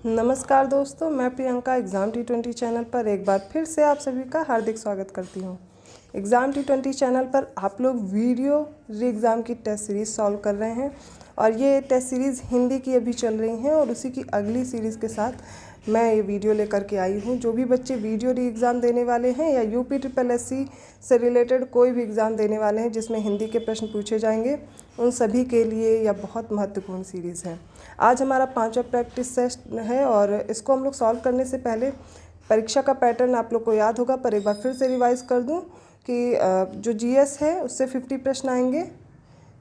नमस्कार दोस्तों, मैं प्रियंका एग्ज़ाम T20 चैनल पर एक बार फिर से आप सभी का हार्दिक स्वागत करती हूँ। एग्ज़ाम T20 चैनल पर आप लोग वीडियो री एग्ज़ाम की टेस्ट सीरीज़ सॉल्व कर रहे हैं और ये टेस्ट सीरीज़ हिंदी की अभी चल रही हैं और उसी की अगली सीरीज़ के साथ मैं ये वीडियो लेकर के आई हूँ। जो भी बच्चे वीडियो री एग्ज़ाम देने वाले हैं या UPSSC से रिलेटेड कोई भी एग्ज़ाम देने वाले हैं जिसमें हिंदी के प्रश्न पूछे जाएंगे, उन सभी के लिए यह बहुत महत्वपूर्ण सीरीज़ है। आज हमारा 5वां प्रैक्टिस सेट है और इसको हम लोग सॉल्व करने से पहले परीक्षा का पैटर्न आप लोग को याद होगा, पर एक बार फिर से रिवाइज़ कर दूं कि जो GS है उससे 50 प्रश्न आएंगे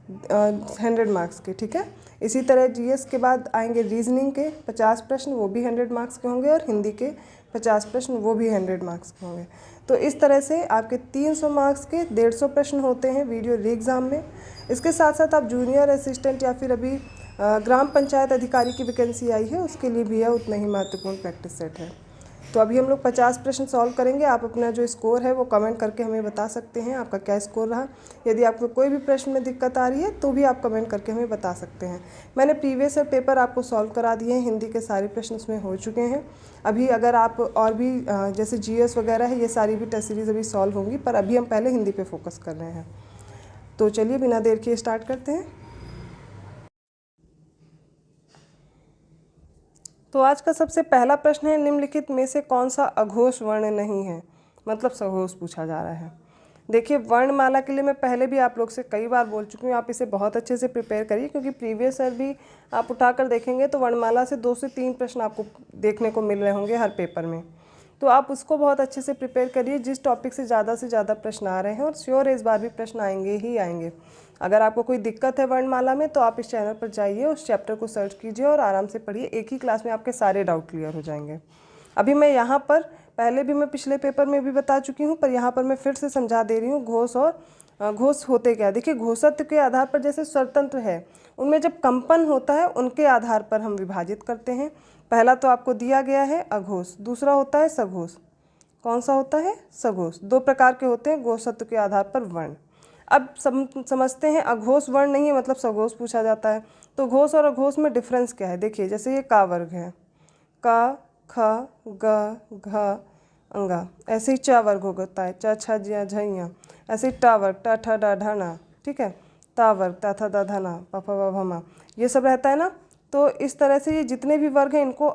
100 मार्क्स के, ठीक है। इसी तरह GS के बाद आएंगे रीजनिंग के 50 प्रश्न, वो भी 100 मार्क्स के होंगे, और हिंदी के 50 प्रश्न, वो भी 100 मार्क्स के होंगे। तो इस तरह से आपके 300 मार्क्स के 150 प्रश्न होते हैं वीडियो री एग्ज़ाम में। इसके साथ साथ आप जूनियर असिस्टेंट या फिर अभी ग्राम पंचायत अधिकारी की वैकेंसी आई है, उसके लिए भी यह उतना ही महत्वपूर्ण प्रैक्टिस सेट है। तो अभी हम लोग 50 प्रश्न सॉल्व करेंगे। आप अपना जो स्कोर है वो कमेंट करके हमें बता सकते हैं, आपका क्या स्कोर रहा। यदि आपको कोई भी प्रश्न में दिक्कत आ रही है तो भी आप कमेंट करके हमें बता सकते हैं। मैंने प्रीवियस पेपर आपको सॉल्व करा दिए हैं, हिंदी के सारे प्रश्न उसमें हो चुके हैं। अभी अगर आप और भी जैसे GS वगैरह है, ये सारी भी टेस्ट सीरीज़ अभी सॉल्व होंगी, पर अभी हम पहले हिंदी पर फोकस कर रहे हैं। तो चलिए बिना देर किए स्टार्ट करते हैं। तो आज का सबसे पहला प्रश्न है, निम्नलिखित में से कौन सा अघोष वर्ण नहीं है, मतलब सघोष पूछा जा रहा है। देखिए, वर्णमाला के लिए मैं पहले भी आप लोग से कई बार बोल चुकी हूँ, आप इसे बहुत अच्छे से प्रिपेयर करिए, क्योंकि प्रीवियस ईयर भी आप उठाकर देखेंगे तो वर्णमाला से 2 से 3 प्रश्न आपको देखने को मिल रहे होंगे हर पेपर में। तो आप उसको बहुत अच्छे से प्रिपेयर करिए, जिस टॉपिक से ज़्यादा प्रश्न आ रहे हैं, और श्योर इस बार भी प्रश्न आएंगे ही आएंगे। अगर आपको कोई दिक्कत है वर्णमाला में तो आप इस चैनल पर जाइए, उस चैप्टर को सर्च कीजिए और आराम से पढ़िए। एक ही क्लास में आपके सारे डाउट क्लियर हो जाएंगे। अभी मैं यहाँ पर पहले भी मैं पिछले पेपर में भी बता चुकी हूँ, पर यहाँ पर मैं फिर से समझा दे रही हूँ घोष और घोष होते क्या। देखिए, घोषत्व के आधार पर जैसे स्वरतंत्र है, उनमें जब कंपन होता है उनके आधार पर हम विभाजित करते हैं। पहला तो आपको दिया गया है अघोष, दूसरा होता है सघोष। कौन सा होता है? सघोष। 2 प्रकार के होते हैं घोषत्व के आधार पर वर्ण। अब समझते हैं, अघोष वर्ण नहीं है मतलब सघोष पूछा जाता है, तो घोष और अघोष में डिफरेंस क्या है। देखिए, जैसे ये का वर्ग है, का, ख, ग, घ, अंगा, ऐसे ही च वर्ग होता है, च, छ, ज, झ, ऐसे ही ट वर्ग, ट, ठ, ड, ढ, न, ठीक है। ता वर्ग, ता, थ, द, ध, न, प, फ, ब, भ, म, ये सब रहता है ना। तो इस तरह से ये जितने भी वर्ग हैं इनको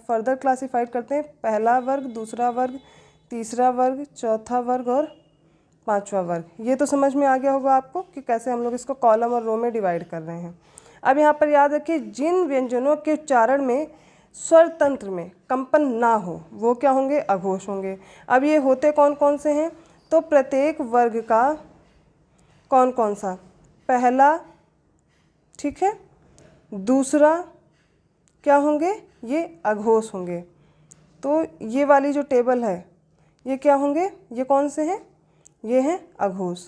फर्दर क्लासीफाइड करते हैं। पहला वर्ग, दूसरा वर्ग, तीसरा वर्ग, चौथा वर्ग और 5वां वर्ग। ये तो समझ में आ गया होगा आपको कि कैसे हम लोग इसको कॉलम और रो में डिवाइड कर रहे हैं। अब यहाँ पर याद रखिए, जिन व्यंजनों के उच्चारण में स्वर तंत्र में कंपन ना हो वो क्या होंगे? अघोष होंगे। अब ये होते कौन कौन से हैं? तो प्रत्येक वर्ग का कौन कौन सा? पहला, ठीक है, दूसरा क्या होंगे? ये अघोष होंगे। तो ये वाली जो टेबल है ये क्या होंगे? ये कौन से हैं? ये हैं अघोष।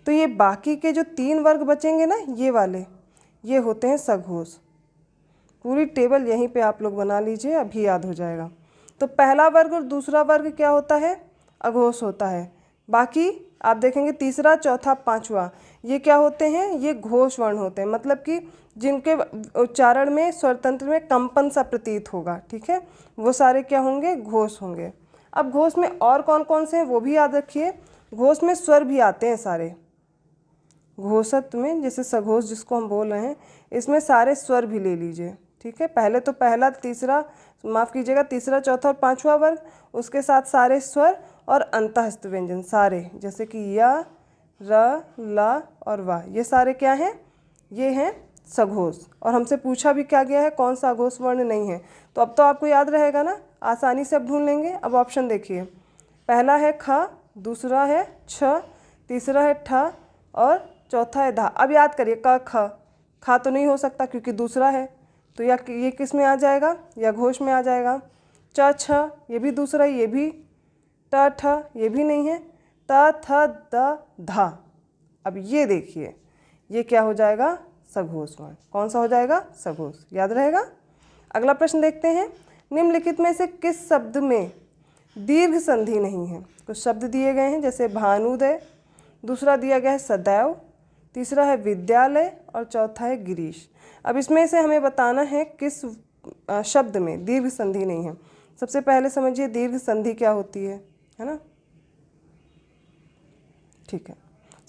तो ये बाकी के जो 3 वर्ग बचेंगे ना, ये वाले, ये होते हैं सघोष। पूरी टेबल यहीं पे आप लोग बना लीजिए, अभी याद हो जाएगा। तो पहला वर्ग और दूसरा वर्ग क्या होता है? अघोष होता है। बाकी आप देखेंगे तीसरा, चौथा, 5वां, ये क्या होते हैं? ये घोष वर्ण होते हैं, मतलब कि जिनके उच्चारण में स्वरतंत्र में कंपन सा प्रतीत होगा, ठीक है, वो सारे क्या होंगे? घोष होंगे। अब घोष में और कौन कौन से हैं वो भी याद रखिए। घोष में स्वर भी आते हैं सारे। घोषत्व में जैसे सघोष जिसको हम बोल रहे हैं, इसमें सारे स्वर भी ले लीजिए, ठीक है। पहले तो पहला, तीसरा, माफ़ कीजिएगा, तीसरा, चौथा और 5वां वर्ग, उसके साथ सारे स्वर और अंतःस्थ व्यंजन सारे, जैसे कि य, र, ल और व, ये सारे क्या हैं? ये हैं सघोष। और हमसे पूछा भी क्या गया है, कौन सा अघोष वर्ण नहीं है। तो अब तो आपको याद रहेगा ना, आसानी से अब ढूंढ लेंगे। अब ऑप्शन देखिए, पहला है ख, दूसरा है छ, तीसरा है ठ और चौथा है धा। अब याद करिए, क, ख, खा तो नहीं हो सकता क्योंकि दूसरा है, तो या ये किस में आ जाएगा? या घोष में आ जाएगा। च, छ, ये भी दूसरा, ये भी, ट, ठ, ये भी नहीं है, त, थ, द, धा। अब ये देखिए, ये क्या हो जाएगा? सघोष वर्ण। कौन सा हो जाएगा? सघोष। याद रहेगा। अगला प्रश्न देखते हैं, निम्नलिखित में से किस शब्द में दीर्घ संधि नहीं है? कुछ शब्द दिए गए हैं, जैसे भानुदय, दूसरा दिया गया है सदैव, तीसरा है विद्यालय और चौथा है गिरीश। अब इसमें से हमें बताना है किस शब्द में दीर्घ संधि नहीं है। सबसे पहले समझिए दीर्घ संधि क्या होती है ना। ठीक है,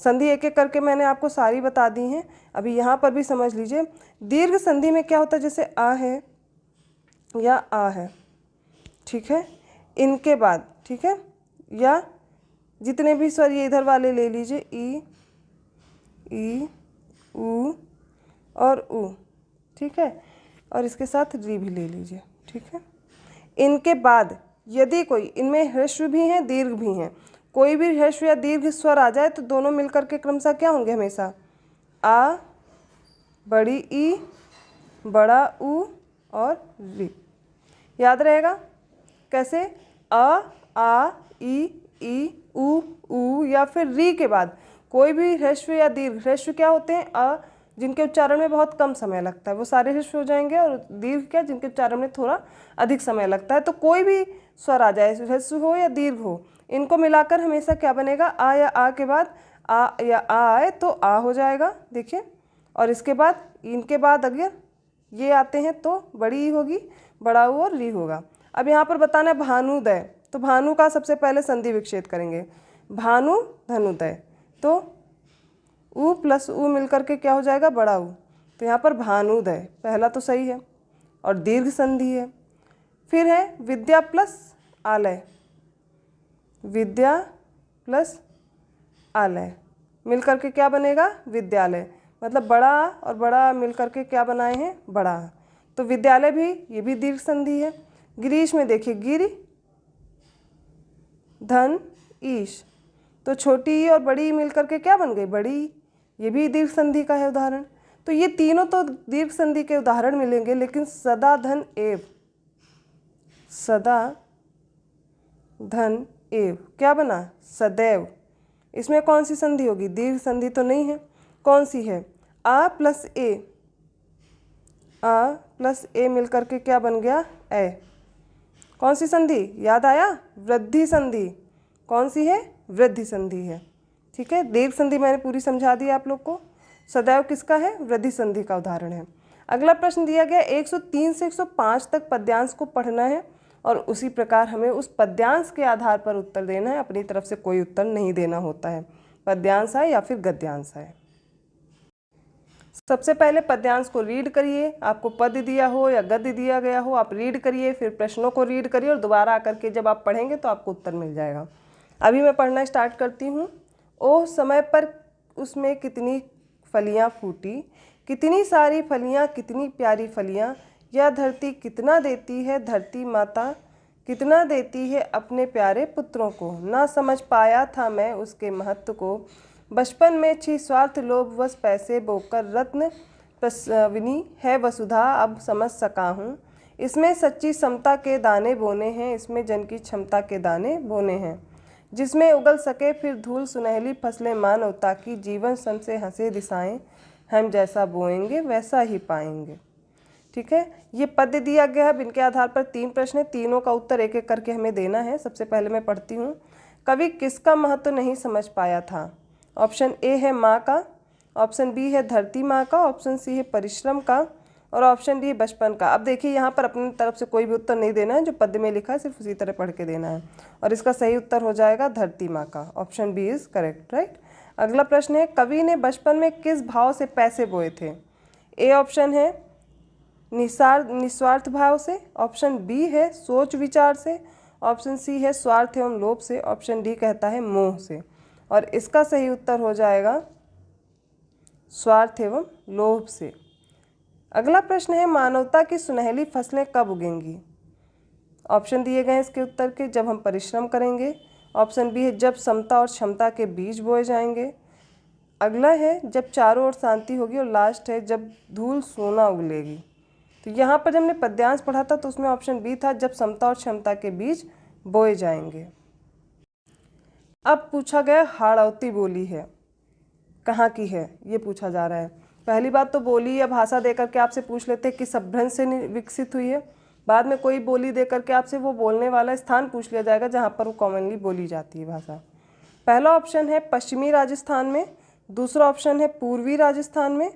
संधि एक एक करके मैंने आपको सारी बता दी हैं। अभी यहाँ पर भी समझ लीजिए दीर्घ संधि में क्या होता है, जैसे आ है या आ है, ठीक है, इनके बाद, ठीक है, या जितने भी स्वर ये इधर वाले ले लीजिए, ई ऊ और ऊ, ठीक है, और इसके साथ री भी ले लीजिए, ठीक है। इनके बाद यदि कोई इनमें ह्रस्व भी हैं दीर्घ भी हैं, कोई भी ह्रस्व या दीर्घ स्वर आ जाए तो दोनों मिलकर के क्रमशः क्या होंगे, हमेशा आ, बड़ी ई, बड़ा ऊ और री। याद रहेगा कैसे, आ ई ऊ या फिर री के बाद कोई भी ह्रस्व या दीर्घ, ह्रस्व क्या होते हैं अ, जिनके उच्चारण में बहुत कम समय लगता है वो सारे ह्रस्व हो जाएंगे, और दीर्घ क्या, जिनके उच्चारण में थोड़ा अधिक समय लगता है। तो कोई भी स्वर आ जाए, ह्रस्व हो या दीर्घ हो, इनको मिलाकर हमेशा क्या बनेगा, आ या आ के बाद आ या आ आए तो आ हो जाएगा, देखिए। और इसके बाद इनके बाद अगर ये आते हैं तो बड़ी ई होगी, बड़ा ऊ और री होगा। अब यहाँ पर बताना है भानुदय, तो भानु का सबसे पहले संधि विच्छेद करेंगे, भानु धनुदय, तो ऊ प्लस ऊ मिलकर के क्या हो जाएगा, बड़ा ऊ। तो यहाँ पर भानुदय पहला तो सही है और दीर्घ संधि है। फिर है विद्या प्लस आलय, विद्या प्लस आलय मिलकर के क्या बनेगा, विद्यालय, मतलब बड़ा और बड़ा मिलकर के क्या बनाए हैं, बड़ा। तो विद्यालय भी, ये भी दीर्घ संधि है। गिरीश में देखिए गिर धन ईश, तो छोटी ई और बड़ी ई मिलकर के क्या बन गई, बड़ी, ये भी दीर्घ संधि का है उदाहरण। तो ये तीनों तो दीर्घ संधि के उदाहरण मिलेंगे, लेकिन सदा धन एव, सदा धन एव क्या बना, सदैव, इसमें कौन सी संधि होगी, दीर्घ संधि तो नहीं है। कौन सी है, आ प्लस ए मिलकर के क्या बन गया, ए। कौन सी संधि, याद आया, वृद्धि संधि। कौन सी है, वृद्धि संधि है, ठीक है। दीर्घ संधि मैंने पूरी समझा दी आप लोग को। सदैव किसका है, वृद्धि संधि का उदाहरण है। अगला प्रश्न दिया गया 103 से 105 तक पद्यांश को पढ़ना है और उसी प्रकार हमें उस पद्यांश के आधार पर उत्तर देना है, अपनी तरफ से कोई उत्तर नहीं देना होता है, पद्यांश आए या फिर गद्यांश आए। सबसे पहले पद्यांश को रीड करिए, आपको पद दिया हो या गद्य दिया गया हो आप रीड करिए, फिर प्रश्नों को रीड करिए और दोबारा आकर के जब आप पढ़ेंगे तो आपको उत्तर मिल जाएगा। अभी मैं पढ़ना स्टार्ट करती हूँ। ओह समय पर उसमें कितनी फलियाँ फूटी, कितनी सारी फलियाँ, कितनी प्यारी फलियाँ, यह धरती कितना देती है धरती माता, कितना देती है अपने प्यारे पुत्रों को, ना समझ पाया था मैं उसके महत्व को, बचपन में छी स्वार्थ लोभवश पैसे बोकर रत्न प्रसविनी है वसुधा, अब समझ सका हूँ, इसमें सच्ची समता के दाने बोने हैं, इसमें जन की क्षमता के दाने बोने हैं, जिसमें उगल सके फिर धूल सुनहली फसलें मानवता की, जीवन सन से हंसे दिशाएं, हम जैसा बोएंगे वैसा ही पाएंगे। ठीक है, ये पद्य दिया गया है। इनके आधार पर 3 प्रश्न है, तीनों का उत्तर एक एक करके हमें देना है। सबसे पहले मैं पढ़ती हूँ। कवि किसका महत्व नहीं समझ पाया था? ऑप्शन ए है माँ का, ऑप्शन बी है धरती माँ का, ऑप्शन सी है परिश्रम का और ऑप्शन डी है बचपन का। अब देखिए यहाँ पर अपनी तरफ से कोई भी उत्तर नहीं देना है, जो पद्य में लिखा है सिर्फ उसी तरह पढ़ के देना है और इसका सही उत्तर हो जाएगा धरती माँ का। Option B is correct, right. अगला प्रश्न है, कवि ने बचपन में किस भाव से पैसे बोए थे? ए ऑप्शन है निस्वार्थ भाव से, ऑप्शन बी है सोच विचार से, ऑप्शन सी है स्वार्थ एवं लोभ से, ऑप्शन डी कहता है मोह से और इसका सही उत्तर हो जाएगा स्वार्थ एवं लोभ से। अगला प्रश्न है, मानवता की सुनहली फसलें कब उगेंगी? ऑप्शन दिए गए इसके उत्तर के, जब हम परिश्रम करेंगे। ऑप्शन बी है जब समता और क्षमता के बीज बोए जाएंगे। अगला है जब चारों ओर शांति होगी और लास्ट है जब धूल सोना उगलेगी। तो यहाँ पर जब हमने पद्यांश पढ़ा था तो उसमें ऑप्शन बी था जब समता और क्षमता के बीज बोए जाएंगे। अब पूछा गया हाड़ौती बोली है कहाँ की है, ये पूछा जा रहा है। पहली बात तो बोली या भाषा देकर के आपसे पूछ लेते हैं कि अपभ्रंश से विकसित हुई है। बाद में कोई बोली देकर के आपसे वो बोलने वाला स्थान पूछ लिया जाएगा जहाँ पर वो कॉमनली बोली जाती है भाषा। पहला ऑप्शन है पश्चिमी राजस्थान में, दूसरा ऑप्शन है पूर्वी राजस्थान में,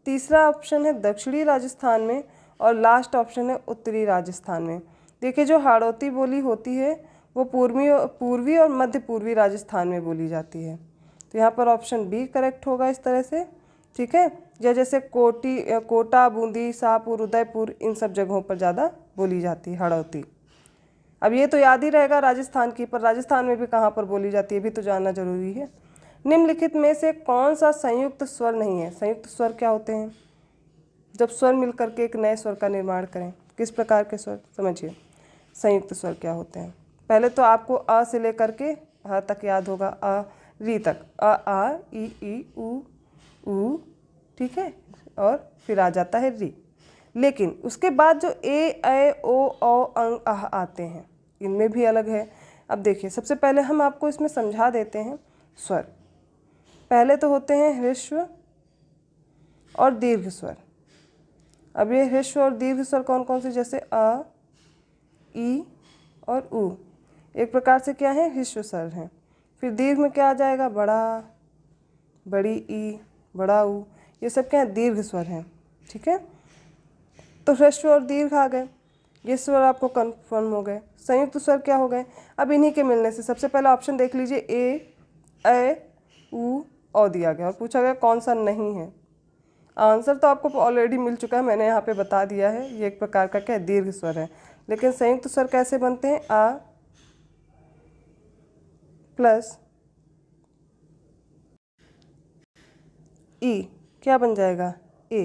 तीसरा ऑप्शन है दक्षिणी राजस्थान में और लास्ट ऑप्शन है उत्तरी राजस्थान में। देखिए जो हाड़ौती बोली होती है वो पूर्वी और मध्य पूर्वी राजस्थान में बोली जाती है। तो यहाँ पर ऑप्शन बी करेक्ट होगा इस तरह से, ठीक है। या जैसे कोटा, बूंदी, शाहपुर, उदयपुर, इन सब जगहों पर ज़्यादा बोली जाती है हाड़ौती। अब ये तो याद ही रहेगा राजस्थान की, पर राजस्थान में भी कहाँ पर बोली जाती है भी तो जानना जरूरी है। निम्नलिखित में से कौन सा संयुक्त स्वर नहीं है? संयुक्त स्वर क्या होते हैं? जब स्वर मिलकर के एक नए स्वर का निर्माण करें। किस प्रकार के स्वर? समझिए संयुक्त स्वर क्या होते हैं। पहले तो आपको अ से लेकर के ह तक याद होगा, अ री तक, अ आ ई ऊ, ठीक है, और फिर आ जाता है री। लेकिन उसके बाद जो ए, ऐ, ओ, औ, अंग, अह आते हैं, इनमें भी अलग है। अब देखिए सबसे पहले हम आपको इसमें समझा देते हैं स्वर। पहले तो होते हैं ह्रस्व और दीर्घ स्वर। अब ये ह्रस्व और दीर्घ स्वर कौन कौन से? जैसे अ, ई और उ, एक प्रकार से क्या है? ह्रस्व स्वर हैं। फिर दीर्घ में क्या आ जाएगा? बड़ा, बड़ी ई, बड़ा ऊ, ये सब क्या है? दीर्घ स्वर हैं, ठीक है। तो ह्रस्व और दीर्घ आ गए, ये स्वर आपको कन्फर्म हो गए। संयुक्त स्वर क्या हो गए? अब इन्हीं के मिलने से सबसे पहला ऑप्शन देख लीजिए, ए, ऐ, उ, औ दिया गया और पूछा गया कौन सा नहीं है। आंसर तो आपको ऑलरेडी मिल चुका है, मैंने यहाँ पे बता दिया है, ये एक प्रकार का क्या है? दीर्घ स्वर है। लेकिन संयुक्त स्वर कैसे बनते हैं? आ प्लस ई क्या बन जाएगा? ए,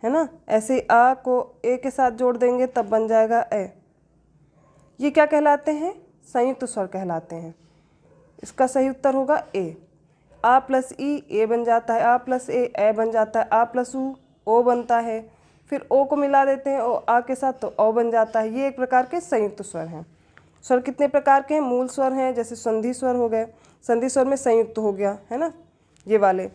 है ना। ऐसे आ को ए के साथ जोड़ देंगे तब बन जाएगा ए। ये क्या कहलाते हैं? संयुक्त स्वर कहलाते हैं। इसका सही उत्तर होगा ए। आ प्लस ई ए बन जाता है, आ प्लस ए बन जाता है, आ प्लस उ ओ बनता है, फिर ओ को मिला देते हैं ओ आ के साथ तो ओ बन जाता है। ये एक प्रकार के संयुक्त स्वर हैं। स्वर कितने प्रकार के हैं? मूल स्वर हैं, जैसे संधि स्वर हो गए, संधि स्वर में संयुक्त हो गया, है ना, ये वाले।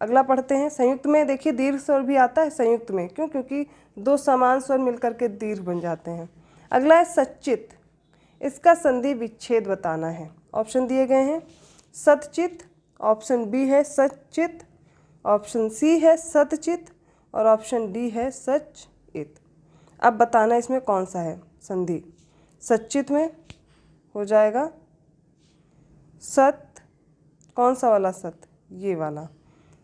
अगला पढ़ते हैं संयुक्त में। देखिए दीर्घ स्वर भी आता है संयुक्त में, क्यों? क्योंकि दो समान स्वर मिलकर के दीर्घ बन जाते हैं। अगला है सच्चित, इसका संधि विच्छेद बताना है। ऑप्शन दिए गए हैं सतचित, ऑप्शन बी है सच्चित, ऑप्शन सी है सतचित और ऑप्शन डी है सचचित। अब बताना इसमें कौन सा है संधि। सच्चित में हो जाएगा सत, कौन सा वाला सत? ये वाला,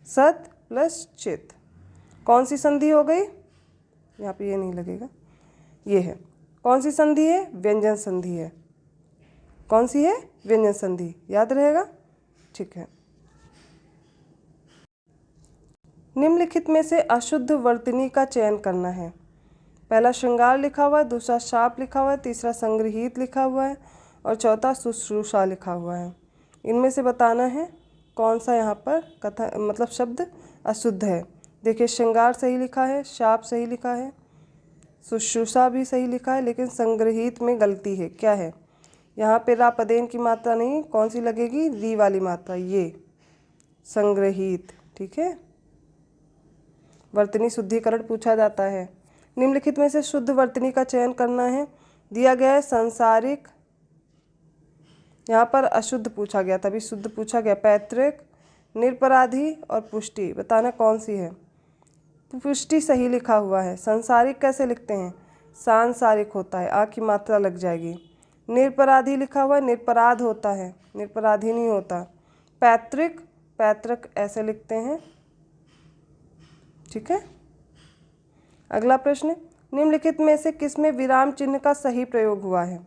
सत प्लस चित। कौन सी संधि हो गई? यहाँ पे ये नहीं लगेगा, ये है। कौन सी संधि है? व्यंजन संधि है। कौन सी है? व्यंजन संधि, याद रहेगा, ठीक है। निम्नलिखित में से अशुद्ध वर्तनी का चयन करना है। पहला श्रृंगार लिखा हुआ है, दूसरा शाप लिखा हुआ है, तीसरा संग्रहित लिखा हुआ है और चौथा शुश्रूषा लिखा हुआ है। इनमें से बताना है कौन सा यहाँ पर कथा मतलब शब्द अशुद्ध है। देखिए श्रृंगार सही लिखा है, शाप सही लिखा है, शुश्रूषा भी सही लिखा है, लेकिन संग्रहित में गलती है। क्या है? यहाँ पे रा पदेन की मात्रा नहीं, कौन सी लगेगी? री वाली मात्रा, ये संग्रहित, ठीक है। वर्तनी शुद्धिकरण पूछा जाता है। निम्नलिखित में से शुद्ध वर्तनी का चयन करना है। दिया गया है संसारिक, यहाँ पर अशुद्ध पूछा गया, तभी शुद्ध पूछा गया। पैतृक, निरपराधी और पुष्टि, बताना कौन सी है। पुष्टि सही लिखा हुआ है। संसारिक कैसे लिखते हैं? सांसारिक होता है, आ की मात्रा लग जाएगी। निरपराधी लिखा हुआ है, निरपराध होता है, निरपराधी नहीं होता। पैतृक, पैतृक ऐसे लिखते हैं, ठीक है। अगला प्रश्न, निम्नलिखित में से किसमें विराम चिन्ह का सही प्रयोग हुआ है?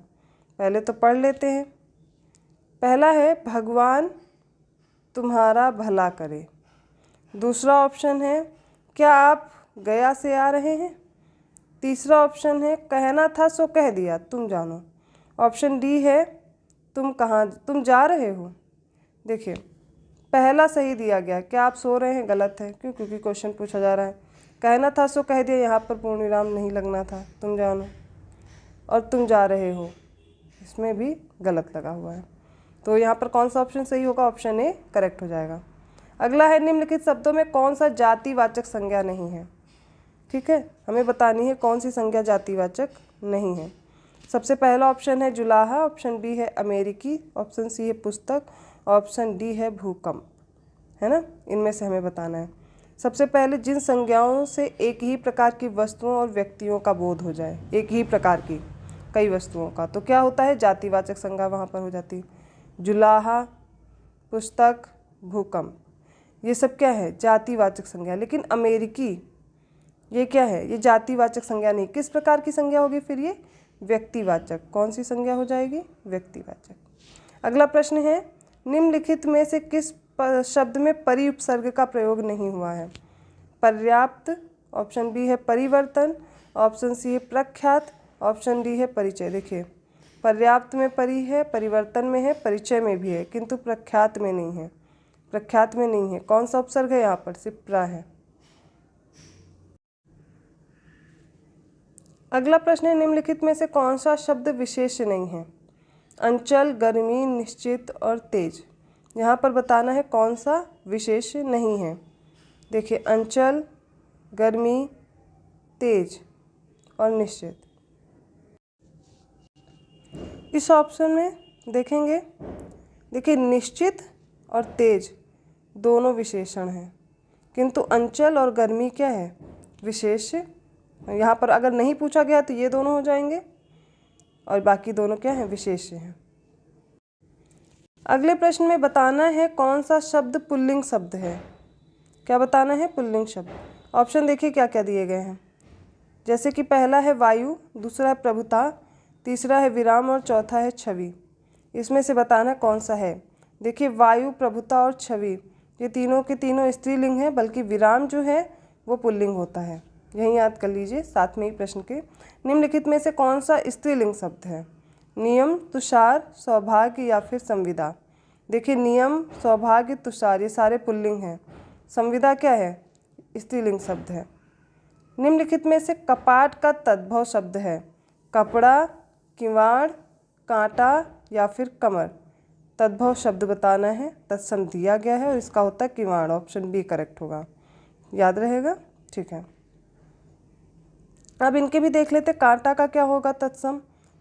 पहले तो पढ़ लेते हैं। पहला है भगवान तुम्हारा भला करे। दूसरा ऑप्शन है क्या आप गया से आ रहे हैं। तीसरा ऑप्शन है कहना था सो कह दिया तुम जानो। ऑप्शन डी है तुम जा रहे हो। देखिए पहला सही दिया गया, क्या आप सो रहे हैं, गलत है। क्यों? क्योंकि क्वेश्चन पूछा जा रहा है। कहना था सो कह दिया, यहाँ पर पूर्ण विराम नहीं लगना था, तुम जानो। और तुम जा रहे हो, इसमें भी गलत लगा हुआ है। तो यहाँ पर कौन सा ऑप्शन सही होगा? ऑप्शन ए करेक्ट हो जाएगा। अगला है निम्नलिखित शब्दों में कौन सा जातिवाचक संज्ञा नहीं है। ठीक है, हमें बतानी है कौन सी संज्ञा जातिवाचक नहीं है। सबसे पहला ऑप्शन है जुलाहा, ऑप्शन बी है अमेरिकी, ऑप्शन सी है पुस्तक, ऑप्शन डी है भूकंप। है ना, इनमें से हमें बताना है। सबसे पहले जिन संज्ञाओं से एक ही प्रकार की वस्तुओं और व्यक्तियों का बोध हो जाए, एक ही प्रकार की कई वस्तुओं का, तो क्या होता है, जातिवाचक संज्ञा वहाँ पर हो जाती है। जुलाहा, पुस्तक, भूकंप, ये सब क्या है, जातिवाचक संज्ञा। लेकिन अमेरिकी ये क्या है, ये जातिवाचक संज्ञा नहीं। किस प्रकार की संज्ञा होगी फिर ये, व्यक्तिवाचक। कौन सी संज्ञा हो जाएगी, व्यक्तिवाचक। अगला प्रश्न है, निम्नलिखित में से किस शब्द में परि उपसर्ग का प्रयोग नहीं हुआ है। पर्याप्त, ऑप्शन बी है परिवर्तन, ऑप्शन सी है प्रख्यात, ऑप्शन डी है परिचय। देखिए पर्याप्त में परि है, परिवर्तन में है, परिचय में भी है, किंतु प्रख्यात में नहीं है। प्रख्यात में नहीं है। कौन सा उपसर्ग है यहाँ पर, सिर्फ प्र है। अगला प्रश्न है, निम्नलिखित में से कौन सा शब्द विशेष नहीं है। अंचल, गर्मी, निश्चित और तेज। यहाँ पर बताना है कौन सा विशेष नहीं है। देखिए अंचल, गर्मी, तेज और निश्चित। इस ऑप्शन में देखेंगे, देखिए निश्चित और तेज दोनों विशेषण हैं, किंतु अंचल और गर्मी क्या है, विशेष। यहाँ पर अगर नहीं पूछा गया तो ये दोनों हो जाएंगे और बाकी दोनों क्या हैं, विशेष हैं। अगले प्रश्न में बताना है कौन सा शब्द पुल्लिंग शब्द है। क्या बताना है, पुल्लिंग शब्द। ऑप्शन देखिए क्या क्या दिए गए हैं, जैसे कि पहला है वायु, दूसरा है प्रभुता, तीसरा है विराम और चौथा है छवि। इसमें से बताना कौन सा है। देखिए वायु, प्रभुता और छवि ये तीनों के तीनों स्त्रीलिंग हैं, बल्कि विराम जो है वो पुल्लिंग होता है। यही याद कर लीजिए साथ में ही प्रश्न के। निम्नलिखित में से कौन सा स्त्रीलिंग शब्द है। नियम, तुषार, सौभाग्य या फिर संविदा। देखिए नियम, सौभाग्य, तुषार ये सारे पुल्लिंग हैं। संविदा क्या है, स्त्रीलिंग शब्द है। निम्नलिखित में से कपाट का तद्भव शब्द है। कपड़ा, किवाड़, कांटा या फिर कमर। तद्भव शब्द बताना है, तत्सम दिया गया है और इसका होता है किवाड़। ऑप्शन बी करेक्ट होगा, याद रहेगा, ठीक है। अब इनके भी देख लेते। कांटा का क्या होगा तत्सम,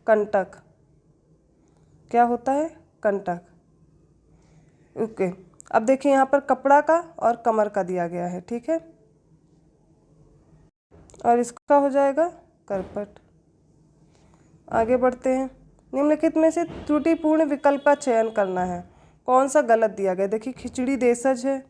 कंटक। क्या होता है, कंटक। ओके अब देखिए यहाँ पर कपड़ा का और कमर का दिया गया है, ठीक है, और इसका हो जाएगा करपट। आगे बढ़ते हैं। निम्नलिखित में से त्रुटिपूर्ण विकल्प का चयन करना है। कौन सा गलत दिया गया। देखिए खिचड़ी देशज है,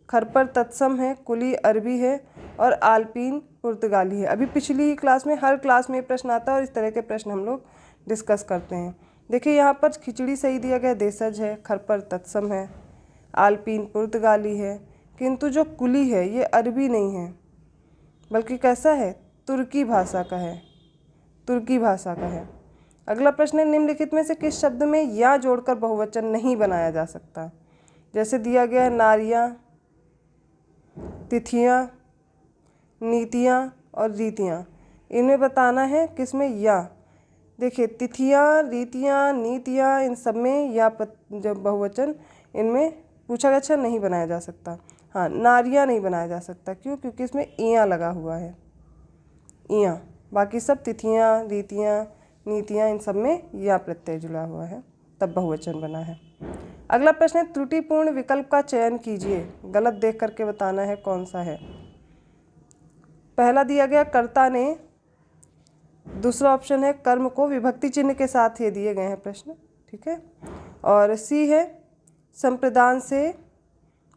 खरपर तत्सम है, कुली अरबी है और आल्पीन पुर्तगाली है। अभी पिछली ही क्लास में, हर क्लास में ये प्रश्न आता है और इस तरह के प्रश्न हम लोग डिस्कस करते हैं। देखिए यहाँ पर खिचड़ी सही दिया गया, देशज है, खरपर तत्सम है, आल्पीन पुर्तगाली है, किंतु जो कुली है ये अरबी नहीं है, बल्कि कैसा है, तुर्की भाषा का है, तुर्की भाषा का है। अगला प्रश्न है, निम्नलिखित में से किस शब्द में या जोड़कर बहुवचन नहीं बनाया जा सकता। जैसे दिया गया है नारियाँ, तिथियाँ, नीतियाँ और रीतियाँ। इनमें बताना है किसमें या। देखिए तिथियाँ, रीतियाँ, नीतियाँ इन सब में या जब बहुवचन इनमें पूछा गया, अच्छा नहीं बनाया जा सकता। हाँ नारियाँ नहीं बनाया जा सकता, क्यों, क्योंकि इसमें इयाँ लगा हुआ है, इयाँ। बाकी सब तिथियाँ, रीतियाँ, नीतियाँ इन सब में या प्रत्यय जुड़ा हुआ है, तब बहुवचन बना है। अगला प्रश्न है, त्रुटिपूर्ण विकल्प का चयन कीजिए। गलत देख करके बताना है कौन सा है। पहला दिया गया कर्ता ने, दूसरा ऑप्शन है कर्म को विभक्ति चिन्ह के साथ ये दिए गए हैं प्रश्न, ठीक है, और सी है संप्रदान से,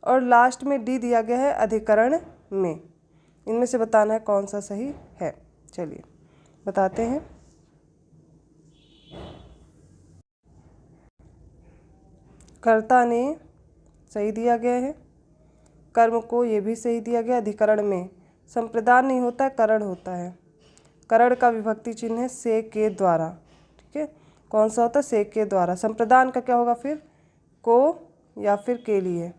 और लास्ट में डी दिया गया है अधिकरण में। इनमें से बताना है कौन सा सही है। चलिए बताते हैं। कर्ता ने सही दिया गया है, कर्म को ये भी सही दिया गया, अधिकरण में संप्रदान नहीं होता है, करण होता है। करण का विभक्ति चिन्ह है से के द्वारा, ठीक है, कौन सा होता है, से के द्वारा। संप्रदान का क्या होगा फिर, को या फिर के लिए।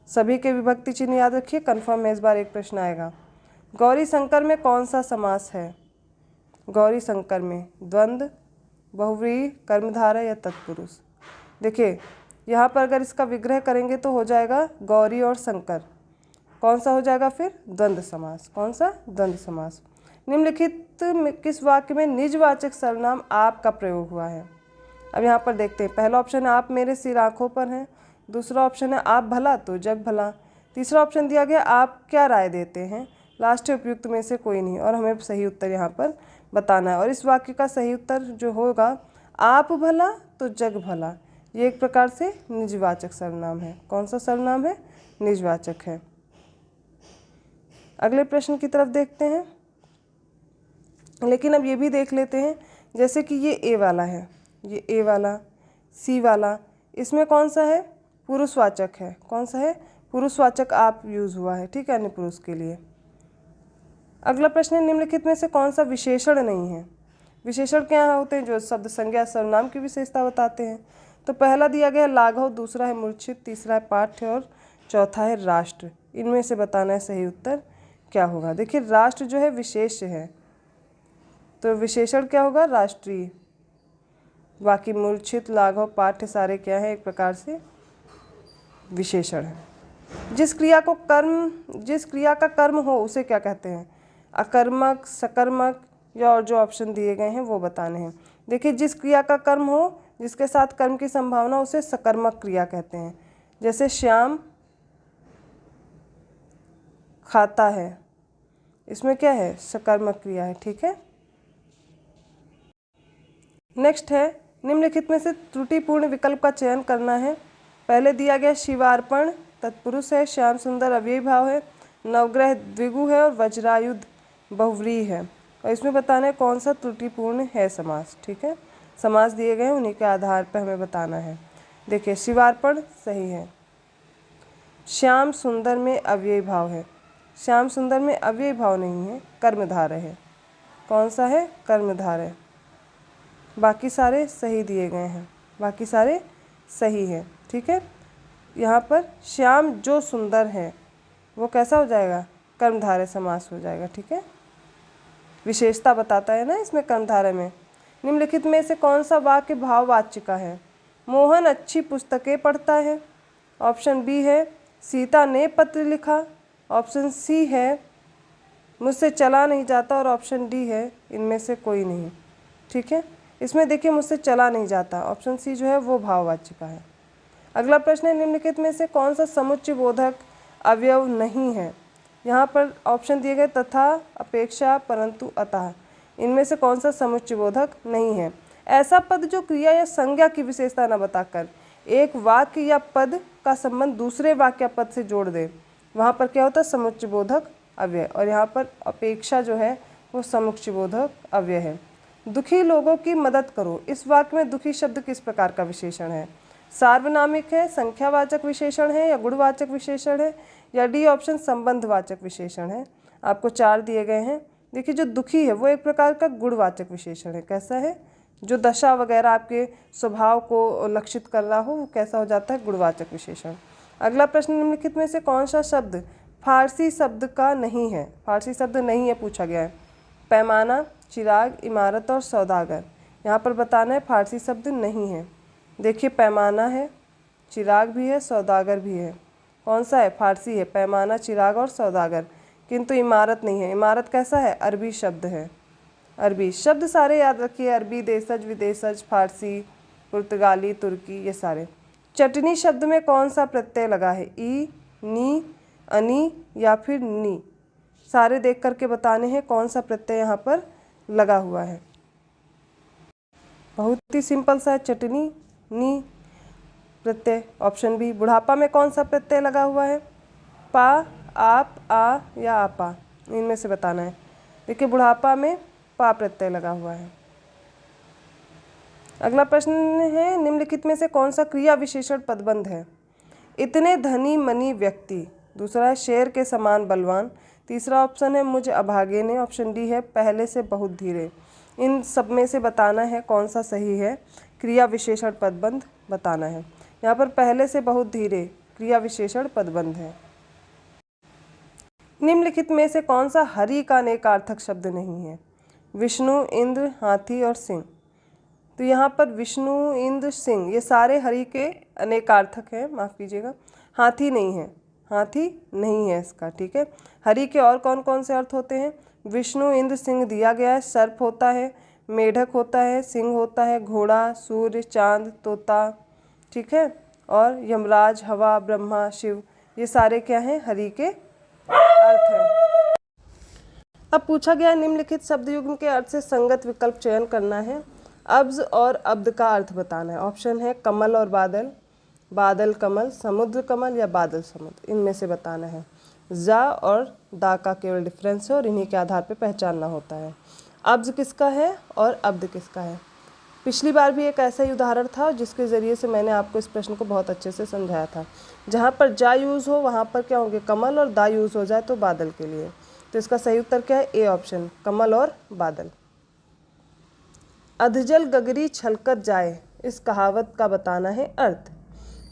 सभी के विभक्ति चिन्ह याद रखिए, कन्फर्म है, इस बार एक प्रश्न आएगा। गौरी शंकर में कौन सा समास है। गौरी शंकर में द्वंद्व, बहुव्रीहि, कर्मधारय या तत्पुरुष। देखिए यहाँ पर अगर इसका विग्रह करेंगे तो हो जाएगा गौरी और शंकर, कौन सा हो जाएगा फिर, द्वंद्व समास। कौन सा, द्वंद्व समास। निम्नलिखित किस वाक्य में निजवाचक सर्वनाम आप का प्रयोग हुआ है। अब यहाँ पर देखते हैं। पहला ऑप्शन है आप मेरे सिर आँखों पर हैं, दूसरा ऑप्शन है आप भला तो जग भला। तीसरा ऑप्शन दिया गया आप क्या राय देते हैं। लास्ट उपयुक्त में से कोई नहीं और हमें सही उत्तर यहाँ पर बताना है। और इस वाक्य का सही उत्तर जो होगा आप भला तो जग भला, ये एक प्रकार से निजवाचक सर्वनाम है। कौन सा सर्वनाम है? निजवाचक है। अगले प्रश्न की तरफ देखते हैं, लेकिन अब ये भी देख लेते हैं, जैसे कि ये ए वाला है, ये ए वाला, सी वाला, इसमें कौन सा है? पुरुषवाचक है। कौन सा है? पुरुषवाचक आप यूज़ हुआ है, ठीक है, अन्य पुरुष के लिए। अगला प्रश्न है निम्नलिखित में से कौन सा विशेषण नहीं है। विशेषण क्या होते हैं? जो शब्द संज्ञा सर्वनाम की विशेषता बताते हैं। तो पहला दिया गया है लाघव, दूसरा है मूर्छित, तीसरा है पाठ्य और चौथा है राष्ट्र। इनमें से बताना है सही उत्तर क्या होगा। देखिए राष्ट्र जो है विशेष्य है, तो विशेषण क्या होगा? राष्ट्रीय। बाकी मूर्छित, लाघव, पाठ्य सारे क्या है? एक प्रकार से विशेषण है। जिस क्रिया का कर्म हो उसे क्या कहते हैं? अकर्मक, सकर्मक या और जो ऑप्शन दिए गए हैं वो बताने हैं। देखिए जिस क्रिया का कर्म हो, जिसके साथ कर्म की संभावना, उसे सकर्मक क्रिया कहते हैं। जैसे श्याम खाता है, इसमें क्या है? सकर्मक क्रिया है, ठीक है। नेक्स्ट है निम्नलिखित में से त्रुटिपूर्ण विकल्प का चयन करना है। पहले दिया गया शिवार्पण तत्पुरुष है, श्याम सुंदर अव्ययी भाव है, नवग्रह द्विगु है और वज्रायुध बहुव्रीहि है। और इसमें बताना है कौन सा त्रुटिपूर्ण है समास, ठीक है। समास दिए गए हैं, उन्हीं के आधार पर हमें बताना है। देखिए शिवार्पण सही है। श्याम सुंदर में अव्ययी भाव है, श्याम सुंदर में अव्ययी भाव नहीं है, कर्मधारय है। कौन सा है? कर्मधारय। बाकी सारे सही दिए गए हैं, बाकी सारे सही हैं, ठीक है। यहाँ पर श्याम जो सुंदर है वो कैसा हो जाएगा? कर्मधारय समास हो जाएगा, ठीक है। विशेषता बताता है ना इसमें कर्मधारय में। निम्नलिखित में से कौन सा वाक्य भाववाच्य का है? मोहन अच्छी पुस्तकें पढ़ता है। ऑप्शन बी है सीता ने पत्र लिखा। ऑप्शन सी है मुझसे चला नहीं जाता और ऑप्शन डी है इनमें से कोई नहीं, ठीक है। इसमें देखिए मुझसे चला नहीं जाता, ऑप्शन सी जो है वो भाववाच्य का है। अगला प्रश्न है निम्नलिखित में से कौन सा समुच्चय बोधक अवयव नहीं है। यहाँ पर ऑप्शन दिए गए तथा, अपेक्षा, परंतु, अतः। इनमें से कौन सा समुच्चय बोधक नहीं है? ऐसा पद जो क्रिया या संज्ञा की विशेषता न बताकर एक वाक्य या पद का संबंध दूसरे वाक्य या पद से जोड़ दे, वहाँ पर क्या होता है? समुच्चय बोधक अव्यय। और यहाँ पर अपेक्षा जो है वो समुच्चय बोधक अव्यय है। दुखी लोगों की मदद करो, इस वाक्य में दुखी शब्द किस प्रकार का विशेषण है? सार्वनामिक है, संख्यावाचक विशेषण है या गुणवाचक विशेषण है, या डी ऑप्शन संबंधवाचक विशेषण है। आपको 4 दिए गए हैं। देखिए जो दुखी है वो एक प्रकार का गुणवाचक विशेषण है। कैसा है? जो दशा वगैरह आपके स्वभाव को लक्षित कर रहा हो वो कैसा हो जाता है? गुणवाचक विशेषण। अगला प्रश्न निम्नलिखित में से कौन सा शब्द फारसी शब्द का नहीं है? फारसी शब्द नहीं है पूछा गया है। पैमाना, चिराग, इमारत और सौदागर। यहाँ पर बताना है फारसी शब्द नहीं है। देखिए पैमाना है, चिराग भी है, सौदागर भी है। कौन सा है? फारसी है, पैमाना, चिराग और सौदागर। किंतु इमारत नहीं है। इमारत कैसा है? अरबी शब्द है। अरबी शब्द सारे याद रखिए, अरबी, देशज, विदेशज, फारसी, पुर्तगाली, तुर्की, ये सारे। चटनी शब्द में कौन सा प्रत्यय लगा है? ई, नी, अनी या फिर नी। सारे देख करके बताने हैं कौन सा प्रत्यय यहाँ पर लगा हुआ है। बहुत ही सिंपल सा है, चटनी, नी प्रत्यय। Option B. बुढ़ापा में कौन सा प्रत्यय लगा हुआ है? पा, आप, आ या आपा, इनमें से बताना है। देखिए बुढ़ापा में पा प्रत्यय लगा हुआ है। अगला प्रश्न है निम्नलिखित में से कौन सा क्रिया विशेषण पदबंध है? इतने धनी मनी व्यक्ति। दूसरा है शेर के समान बलवान। तीसरा ऑप्शन है मुझ अभागे ने। ऑप्शन डी है पहले से बहुत धीरे। इन सब में से बताना है कौन सा सही है। क्रिया विशेषण पदबंध बताना है। यहाँ पर पहले से बहुत धीरे क्रिया विशेषण पदबंध है। निम्नलिखित में से कौन सा हरि का अनेकार्थक शब्द नहीं है? विष्णु, इंद्र, हाथी और सिंह। तो यहाँ पर विष्णु, इंद्र, सिंह ये सारे हरि के अनेकार्थक हैं, माफ़ कीजिएगा। हाथी नहीं है, हाथी नहीं है इसका, ठीक है। हरि के और कौन कौन से अर्थ होते हैं? विष्णु, इंद्र, सिंह दिया गया है। सर्प होता है, मेढक होता है, सिंह होता है, घोड़ा, सूर्य, चांद, तोता, ठीक है। और यमराज, हवा, ब्रह्मा, शिव, ये सारे क्या हैं? हरि के अर्थ हैं। अब पूछा गया निम्नलिखित शब्द युग्म के अर्थ से संगत विकल्प चयन करना है। अब्ज और अब्द का अर्थ बताना है। ऑप्शन है कमल और बादल, बादल कमल, समुद्र कमल या बादल समुद्र, इनमें से बताना है। जा और दा का केवल डिफरेंस है और इन्हीं के आधार पर पहचानना होता है। अब्ज किसका है और अब्द किसका है। पिछली बार भी एक ऐसा ही उदाहरण था जिसके ज़रिए से मैंने आपको इस प्रश्न को बहुत अच्छे से समझाया था। जहाँ पर जा यूज़ हो वहाँ पर क्या होंगे? कमल, और दा यूज़ हो जाए तो बादल के लिए। तो इसका सही उत्तर क्या है? ए ऑप्शन, कमल और बादल। अधजल गगरी छलकत जाए, इस कहावत का बताना है अर्थ।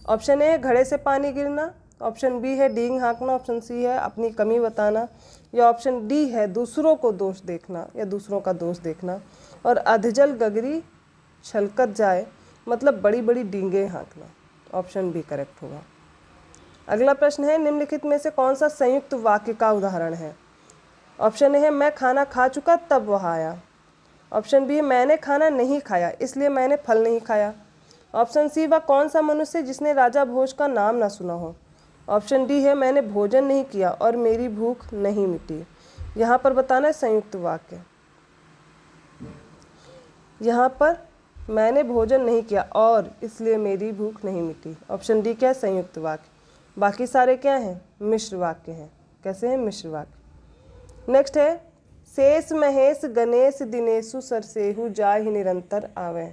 ऑप्शन ए है घड़े से पानी गिरना, ऑप्शन बी है डींग हाँकना, ऑप्शन सी है अपनी कमी बताना, या ऑप्शन डी है दूसरों को दोष देखना या दूसरों का दोष देखना। और अधजल गगरी छलकत जाए मतलब बड़ी बड़ी डींगे हाँकना। ऑप्शन बी करेक्ट होगा। अगला प्रश्न है निम्नलिखित में से कौन सा संयुक्त वाक्य का उदाहरण है। ऑप्शन ए है मैं खाना खा चुका तब वह आया, ऑप्शन बी है मैंने खाना नहीं खाया इसलिए मैंने फल नहीं खाया, ऑप्शन सी वह कौन सा मनुष्य जिसने राजा भोज का नाम ना सुना हो, ऑप्शन डी है मैंने भोजन नहीं किया और मेरी भूख नहीं मिटी। यहाँ पर बताना है संयुक्त वाक्य। यहाँ पर मैंने भोजन नहीं किया और इसलिए मेरी भूख नहीं मिटी, ऑप्शन डी क्या है? संयुक्त वाक्य। बाकी सारे क्या हैं? मिश्र वाक्य हैं। कैसे हैं? मिश्र वाक्य। नेक्स्ट है शेष महेश गणेश दिनेशु सरसेहु जाहि निरंतर आवे।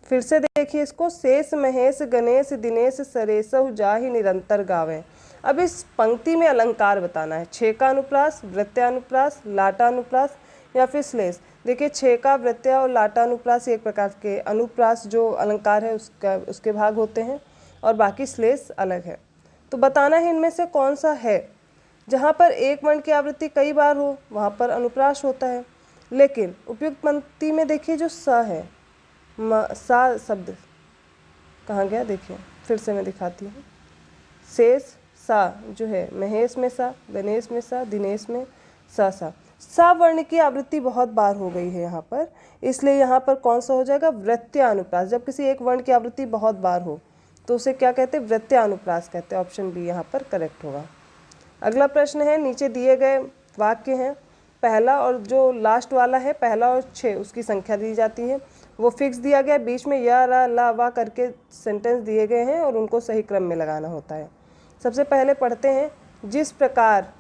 फिर से देखिए इसको, शेष महेश गणेश दिनेश सरेसहु जाहि निरंतर गावे। अब इस पंक्ति में अलंकार बताना है। छेका अनुप्रास, वृत्यानुप्रास, लाटानुप्रास या फिर श्लेष। देखिए छेका, वृत्या और लाटानुप्रास एक प्रकार के अनुप्रास जो अलंकार है उसके भाग होते हैं और बाकी श्लेष अलग है। तो बताना है इनमें से कौन सा है। जहाँ पर एक वर्ण की आवृत्ति कई बार हो वहाँ पर अनुप्रास होता है, लेकिन उपयुक्त पंक्ति में देखिए जो स है, सा शब्द कहाँ गया? देखिए फिर से मैं दिखाती हूँ। शेष सा जो है महेश में सा, गणेश में सा, दिनेश में सा वर्ण की आवृत्ति बहुत बार हो गई है यहाँ पर, इसलिए यहाँ पर कौन सा हो जाएगा? वृत्यानुप्रास। जब किसी एक वर्ण की आवृत्ति बहुत बार हो तो उसे क्या कहते हैं? वृत्यानुप्रास कहते हैं। ऑप्शन बी यहाँ पर करेक्ट होगा। अगला प्रश्न है नीचे दिए गए वाक्य हैं, पहला और जो लास्ट वाला है पहला और 6 उसकी संख्या दी जाती है, वो फिक्स दिया गया, बीच में या रा ला वा करके सेंटेंस दिए गए हैं और उनको सही क्रम में लगाना होता है। सबसे पहले पढ़ते हैं, जिस प्रकार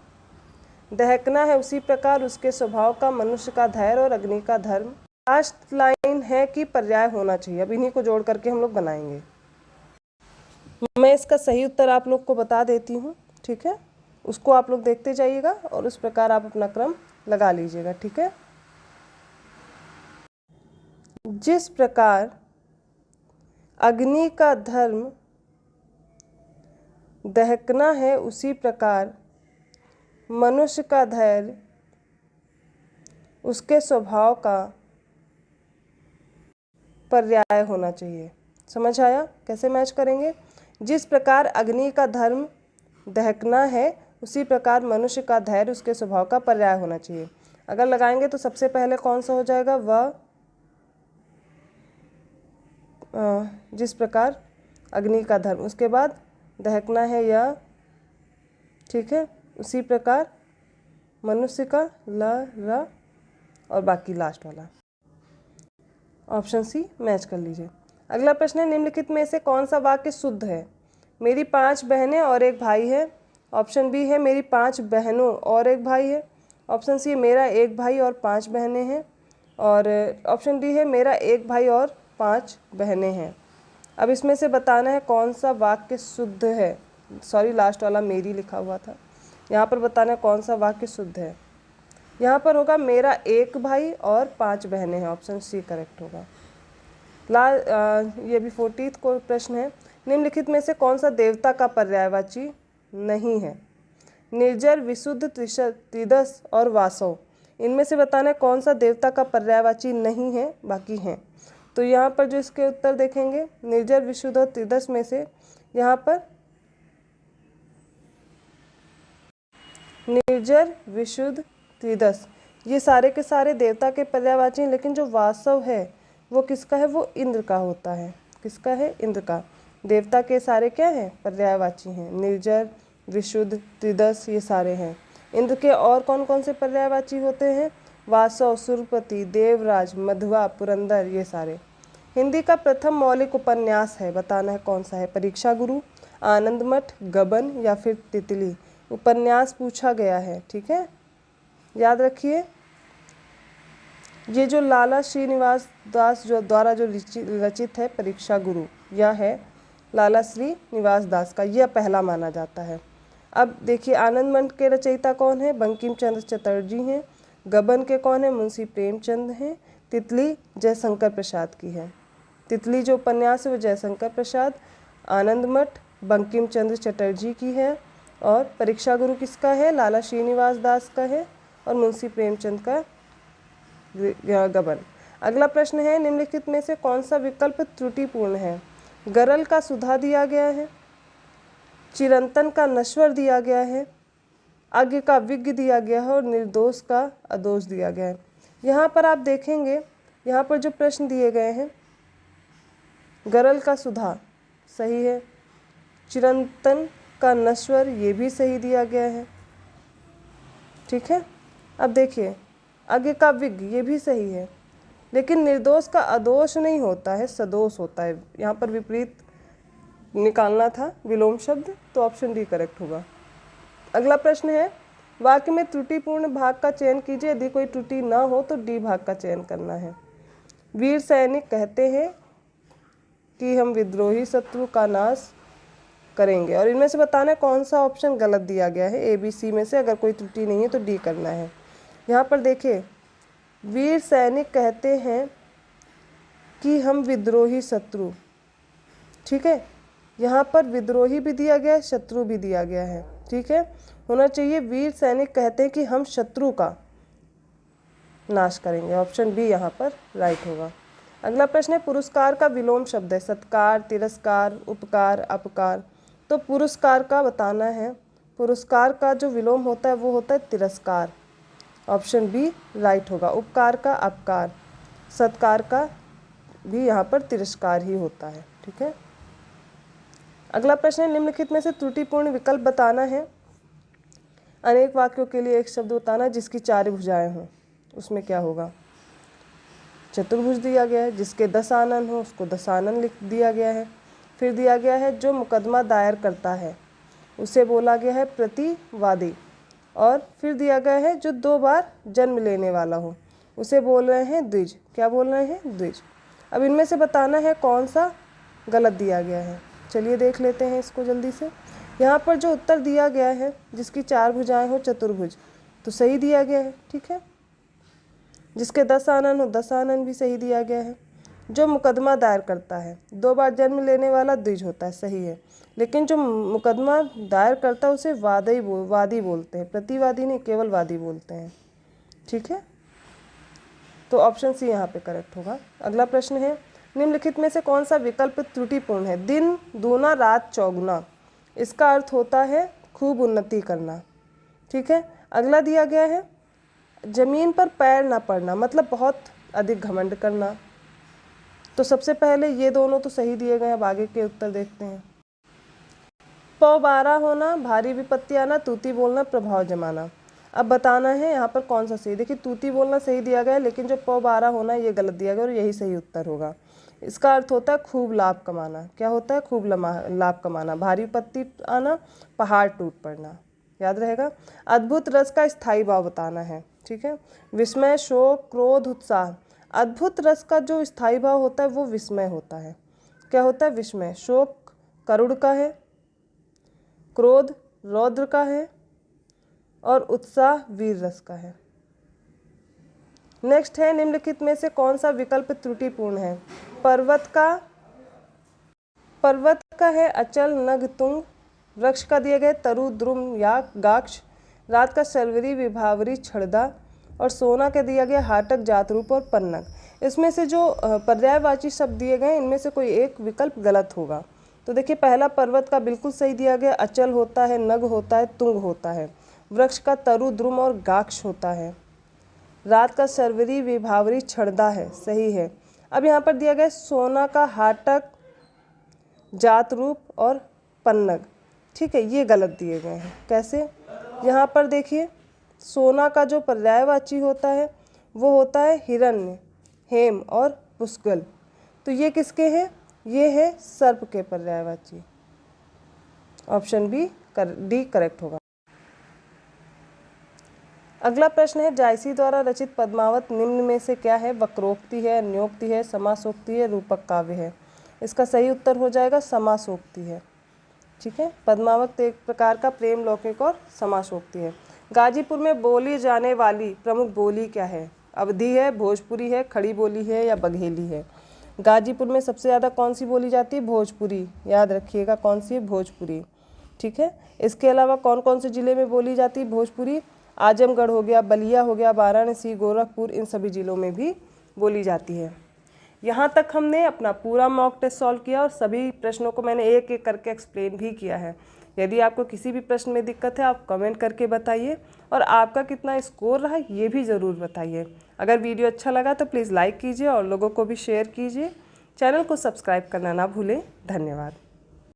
दहकना है उसी प्रकार उसके स्वभाव का मनुष्य का धैर्य और अग्नि का धर्म। लास्ट लाइन है कि पर्याय होना चाहिए। अब इन्हीं को जोड़ करके हम लोग बनाएंगे। मैं इसका सही उत्तर आप लोग को बता देती हूँ, ठीक है? उसको आप लोग देखते जाइएगा और उस प्रकार आप अपना क्रम लगा लीजिएगा, ठीक है? जिस प्रकार अग्नि का धर्म दहकना है उसी प्रकार मनुष्य का धैर्य उसके स्वभाव का पर्याय होना चाहिए। समझ आया? कैसे मैच करेंगे? जिस प्रकार अग्नि का धर्म दहकना है उसी प्रकार मनुष्य का धैर्य उसके स्वभाव का पर्याय होना चाहिए। अगर लगाएंगे तो सबसे पहले कौन सा हो जाएगा? वह जिस प्रकार अग्नि का धर्म, उसके बाद दहकना है या, ठीक है, उसी प्रकार मनुष्य का ल र और बाकी लास्ट वाला। ऑप्शन सी मैच कर लीजिए। अगला प्रश्न है निम्नलिखित में से कौन सा वाक्य शुद्ध है? मेरी 5 बहनें और एक भाई है। ऑप्शन बी है मेरी 5 बहनों और एक भाई है। ऑप्शन सी मेरा एक भाई और 5 बहनें हैं। और ऑप्शन डी है मेरा एक भाई और 5 बहनें हैं। अब इसमें से बताना है कौन सा वाक्य शुद्ध है। सॉरी, लास्ट वाला मेरी लिखा हुआ था। यहाँ पर बताना है कौन सा वाक्य शुद्ध है। यहाँ पर होगा मेरा एक भाई और 5 बहनें हैं। ऑप्शन सी करेक्ट होगा। ये भी 40th को प्रश्न है, निम्नलिखित में से कौन सा देवता का पर्यायवाची नहीं है? निर्जर, विशुद्ध, त्रिदश और वासव, इनमें से बताना है कौन सा देवता का पर्यायवाची नहीं है, बाकी हैं। तो यहाँ पर जो इसके उत्तर देखेंगे निर्जर, विशुद्ध और त्रिदश में से यहाँ पर निर्जर, विशुद्ध, त्रिदश ये सारे के सारे देवता के पर्यायवाची हैं, लेकिन जो वासव है वो किसका है? वो इंद्र का होता है। किसका है? इंद्र का। देवता के सारे क्या हैं, पर्यायवाची हैं। निर्जर, विशुद्ध, त्रिदश ये सारे हैं। इंद्र के और कौन कौन से पर्यायवाची होते हैं, वासव, सुरपति, देवराज, मध्वा, पुरंदर ये सारे। हिंदी का प्रथम मौलिक उपन्यास है, बताना है कौन सा है, परीक्षा गुरु, आनंदमठ, गबन या फिर तितली। उपन्यास पूछा गया है, ठीक है, याद रखिए। ये जो लाला श्रीनिवास दास जो द्वारा जो रचित है परीक्षा गुरु, यह है लाला श्रीनिवास दास का, यह पहला माना जाता है। अब देखिए आनंदमठ के रचयिता कौन है, बंकिम चंद्र चटर्जी हैं। गबन के कौन है, मुंशी प्रेमचंद हैं। तितली जयशंकर प्रसाद की है। तितली जो उपन्यास है वो जयशंकर प्रसाद, आनंदमठ बंकिम चंद्र चटर्जी की है, और परीक्षा गुरु किसका है, लाला श्रीनिवास दास का है, और मुंशी प्रेमचंद का गबन। अगला प्रश्न है, निम्नलिखित में से कौन सा विकल्प त्रुटिपूर्ण है। गरल का सुधा दिया गया है, चिरंतन का नश्वर दिया गया है, अज्ञ का विज्ञ दिया गया है, और निर्दोष का अदोष दिया गया है। यहाँ पर आप देखेंगे, यहाँ पर जो प्रश्न दिए गए हैं, गरल का सुधा सही है, चिरंतन का नश्वर ये भी सही दिया गया है, ठीक है। अब देखिए अज्ञ का विज्ञ ये भी सही है, लेकिन निर्दोष का अदोष नहीं होता है, सदोष होता है। यहाँ पर विपरीत निकालना था विलोम शब्द, तो ऑप्शन डी करेक्ट होगा। अगला प्रश्न है, वाक्य में त्रुटिपूर्ण भाग का चयन कीजिए, यदि कोई त्रुटि ना हो तो डी भाग का चयन करना है। वीर सैनिक कहते हैं कि हम विद्रोही शत्रु का नाश करेंगे, और इनमें से बताना है कौन सा ऑप्शन गलत दिया गया है। ए बी सी में से अगर कोई त्रुटि नहीं है तो डी करना है। यहाँ पर देखिए वीर सैनिक कहते हैं कि हम विद्रोही शत्रु, ठीक है, यहाँ पर विद्रोही भी दिया गया है, शत्रु भी दिया गया है, ठीक है, होना चाहिए वीर सैनिक कहते हैं कि हम शत्रु का नाश करेंगे, ऑप्शन बी यहाँ पर राइट होगा। अगला प्रश्न है, पुरस्कार का विलोम शब्द है, सत्कार, तिरस्कार, उपकार, अपकार। तो पुरस्कार का बताना है, पुरस्कार का जो विलोम होता है वो होता है तिरस्कार, ऑप्शन बी राइट होगा। उपकार का अपकार, सत्कार का भी यहाँ पर तिरस्कार ही होता है, ठीक है। अगला प्रश्न है, निम्नलिखित में से त्रुटिपूर्ण विकल्प बताना है। अनेक वाक्यों के लिए एक शब्द बताना जिसकी 4 भुजाएं हों, उसमें क्या होगा। चतुर्भुज दिया गया है, जिसके 10 आनन हो उसको दशानन लिख दिया गया है। फिर दिया गया है जो मुकदमा दायर करता है उसे बोला गया है प्रतिवादी, और फिर दिया गया है जो 2 बार जन्म लेने वाला हो उसे बोल रहे हैं द्विज। क्या बोल रहे हैं, द्विज। अब इनमें से बताना है कौन सा गलत दिया गया है। चलिए देख लेते हैं इसको जल्दी से। यहाँ पर जो उत्तर दिया गया है जिसकी 4 भुजाएं हो चतुर्भुज, तो सही दिया गया है, ठीक है। जिसके 10 आनन हो दशानन भी सही दिया गया है। जो मुकदमा दायर करता है, 2 बार जन्म लेने वाला द्विज होता है, सही है। लेकिन जो मुकदमा दायर करता है उसे वादी बोलते हैं, प्रतिवादी नहीं, केवल वादी बोलते हैं, ठीक है। तो ऑप्शन सी यहाँ पे करेक्ट होगा। अगला प्रश्न है, निम्नलिखित में से कौन सा विकल्प त्रुटिपूर्ण है। दिन दूना रात चौगुना, इसका अर्थ होता है खूब उन्नति करना, ठीक है। अगला दिया गया है जमीन पर पैर ना पड़ना, मतलब बहुत अधिक घमंड करना। तो सबसे पहले ये दोनों तो सही दिए गए हैं, अब आगे के उत्तर देखते हैं। पौ 12 होना, भारी विपत्ति आना, तूती बोलना, प्रभाव जमाना। अब बताना है यहाँ पर कौन सा सही। देखिए तूती बोलना सही दिया गया है, लेकिन जो पौ 12 होना ये गलत दिया गया और यही सही उत्तर होगा। इसका अर्थ होता है खूब लाभ कमाना। क्या होता है, खूब लाभ कमाना। भारी विपत्ति आना, पहाड़ टूट पड़ना, याद रहेगा। अद्भुत रस का स्थायी भाव बताना है, ठीक है। विस्मय, शोक, क्रोध, उत्साह। अद्भुत रस का जो स्थायी भाव होता है वो विस्मय होता है। क्या होता है, विस्मय। शोक करुण का है, क्रोध रौद्र का है, और उत्साह वीर रस का है। नेक्स्ट है, निम्नलिखित में से कौन सा विकल्प त्रुटिपूर्ण है। पर्वत का है अचल नग तुंग, वृक्ष का दिए गए तरु द्रुम या गाक्ष, रात का शर्वरी विभावरी छड़दा, और सोना का दिया गया हाटक जातरूप और पन्नग। इसमें से जो पर्यायवाची शब्द दिए गए इनमें से कोई एक विकल्प गलत होगा। तो देखिए पहला पर्वत का बिल्कुल सही दिया गया, अचल होता है, नग होता है, तुंग होता है। वृक्ष का तरु द्रुम और गाक्ष होता है। रात का शर्वरी विभावरी छड़दा है, सही है। अब यहाँ पर दिया गया सोना का हाटक जात रूप और पन्नग। ठीक है, ये गलत दिए गए हैं। कैसे? यहाँ पर देखिए, सोना का जो पर्यायवाची होता है वो होता है हिरण्य, हेम और पुष्कल। तो ये किसके हैं? ये है सर्प के पर्यायवाची। ऑप्शन बी डी करेक्ट होगा। अगला प्रश्न है, जायसी द्वारा रचित पद्मावत निम्न में से क्या है? वक्रोक्ति है, अन्योक्ति है, समासोक्ति है, रूपक काव्य है। इसका सही उत्तर हो जाएगा समासोक्ति है। ठीक है, पद्मावत एक प्रकार का प्रेम लौकिक और समासोक्ति है। गाजीपुर में बोली जाने वाली प्रमुख बोली क्या है? अवधी है, भोजपुरी है, खड़ी बोली है या बघेली है? गाजीपुर में सबसे ज़्यादा कौन सी बोली जाती है? भोजपुरी। याद रखिएगा कौन सी है? भोजपुरी। ठीक है, इसके अलावा कौन कौन से ज़िले में बोली जाती है भोजपुरी? आजमगढ़ हो गया, बलिया हो गया, वाराणसी, गोरखपुर, इन सभी ज़िलों में भी बोली जाती है। यहाँ तक हमने अपना पूरा मॉक टेस्ट सॉल्व किया और सभी प्रश्नों को मैंने एक एक करके एक्सप्लेन भी किया है। यदि आपको किसी भी प्रश्न में दिक्कत है आप कमेंट करके बताइए और आपका कितना स्कोर रहा ये भी ज़रूर बताइए। अगर वीडियो अच्छा लगा तो प्लीज़ लाइक कीजिए और लोगों को भी शेयर कीजिए। चैनल को सब्सक्राइब करना ना भूलें। धन्यवाद।